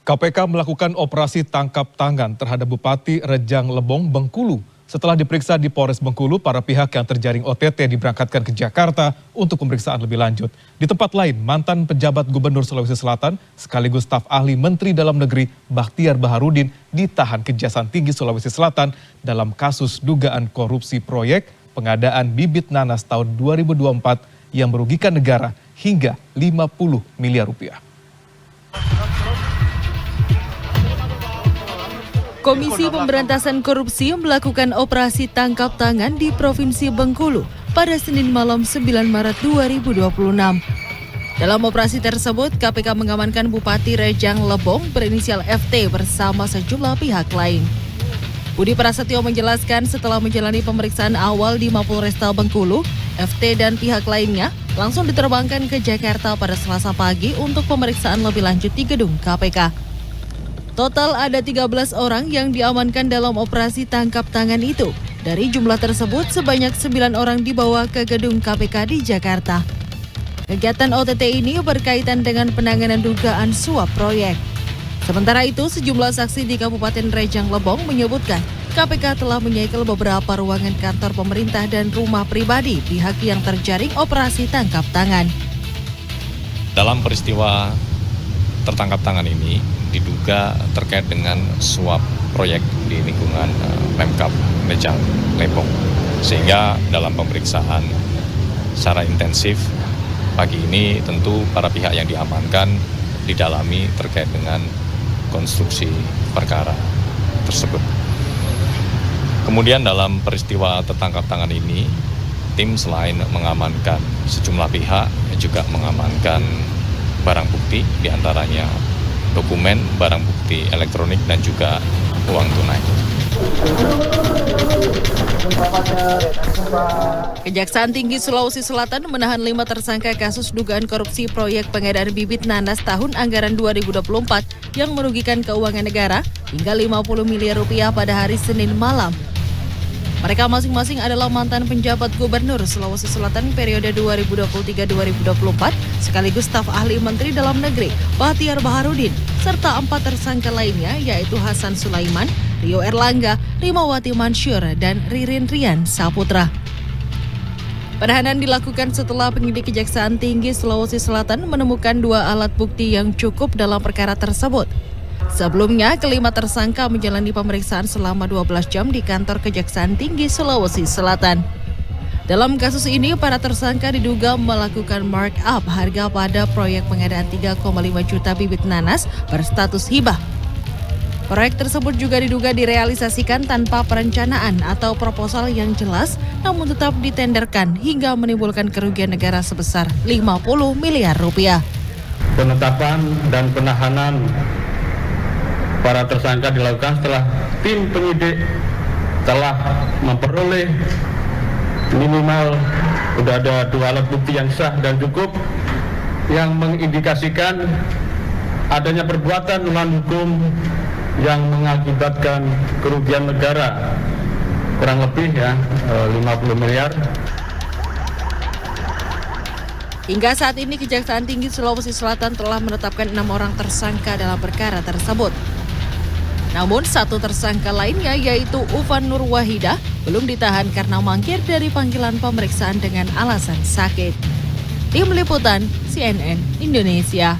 KPK melakukan operasi tangkap tangan terhadap Bupati Rejang Lebong, Bengkulu. Setelah diperiksa di Polres Bengkulu, para pihak yang terjaring OTT diberangkatkan ke Jakarta untuk pemeriksaan lebih lanjut. Di tempat lain, mantan pejabat Gubernur Sulawesi Selatan sekaligus staf ahli Menteri Dalam Negeri Bakhtiar Baharudin ditahan Kejaksaan Tinggi Sulawesi Selatan dalam kasus dugaan korupsi proyek pengadaan bibit nanas tahun 2024 yang merugikan negara hingga 50 miliar rupiah. Komisi Pemberantasan Korupsi melakukan operasi tangkap tangan di Provinsi Bengkulu pada Senin malam 9 Maret 2026. Dalam operasi tersebut, KPK mengamankan Bupati Rejang Lebong berinisial FT bersama sejumlah pihak lain. Budi Prasetyo menjelaskan setelah menjalani pemeriksaan awal di Mapolresta Bengkulu, FT dan pihak lainnya langsung diterbangkan ke Jakarta pada Selasa pagi untuk pemeriksaan lebih lanjut di gedung KPK. Total ada 13 orang yang diamankan dalam operasi tangkap tangan itu. Dari jumlah tersebut, sebanyak 9 orang dibawa ke gedung KPK di Jakarta. Kegiatan OTT ini berkaitan dengan penanganan dugaan suap proyek. Sementara itu, sejumlah saksi di Kabupaten Rejang Lebong menyebutkan KPK telah menyegel beberapa ruangan kantor pemerintah dan rumah pribadi pihak yang terjaring operasi tangkap tangan. Dalam peristiwa tertangkap tangan ini diduga terkait dengan suap proyek di lingkungan Pemkab Rejang Lebong. Sehingga dalam pemeriksaan secara intensif pagi ini tentu para pihak yang diamankan didalami terkait dengan konstruksi perkara tersebut. Kemudian dalam peristiwa tertangkap tangan ini, tim selain mengamankan sejumlah pihak juga mengamankan barang bukti, diantaranya dokumen, barang bukti elektronik, dan juga uang tunai. Kejaksaan Tinggi Sulawesi Selatan menahan 5 tersangka kasus dugaan korupsi proyek pengadaan bibit nanas tahun anggaran 2024 yang merugikan keuangan negara hingga 50 miliar rupiah pada hari Senin malam. Mereka masing-masing adalah mantan penjabat Gubernur Sulawesi Selatan periode 2023-2024 sekaligus staf ahli Menteri Dalam Negeri Bakhtiar Baharudin serta 4 tersangka lainnya yaitu Hasan Sulaiman, Rio Erlangga, Rimawati Mansyur, dan Ririn Rian Saputra. Penahanan dilakukan setelah penyidik Kejaksaan Tinggi Sulawesi Selatan menemukan 2 alat bukti yang cukup dalam perkara tersebut. Sebelumnya, kelima tersangka menjalani pemeriksaan selama 12 jam di kantor Kejaksaan Tinggi Sulawesi Selatan. Dalam kasus ini, para tersangka diduga melakukan markup harga pada proyek pengadaan 3,5 juta bibit nanas berstatus hibah. Proyek tersebut juga diduga direalisasikan tanpa perencanaan atau proposal yang jelas, namun tetap ditenderkan hingga menimbulkan kerugian negara sebesar 50 miliar rupiah. Penetapan dan penahanan para tersangka dilakukan setelah tim penyidik telah memperoleh minimal sudah ada 2 alat bukti yang sah dan cukup yang mengindikasikan adanya perbuatan melawan hukum yang mengakibatkan kerugian negara kurang lebih 50 miliar. Hingga saat ini Kejaksaan Tinggi Sulawesi Selatan telah menetapkan 6 orang tersangka dalam perkara tersebut. Namun 1 tersangka lainnya yaitu Ufan Nur Wahidah belum ditahan karena mangkir dari panggilan pemeriksaan dengan alasan sakit. Tim Liputan CNN Indonesia.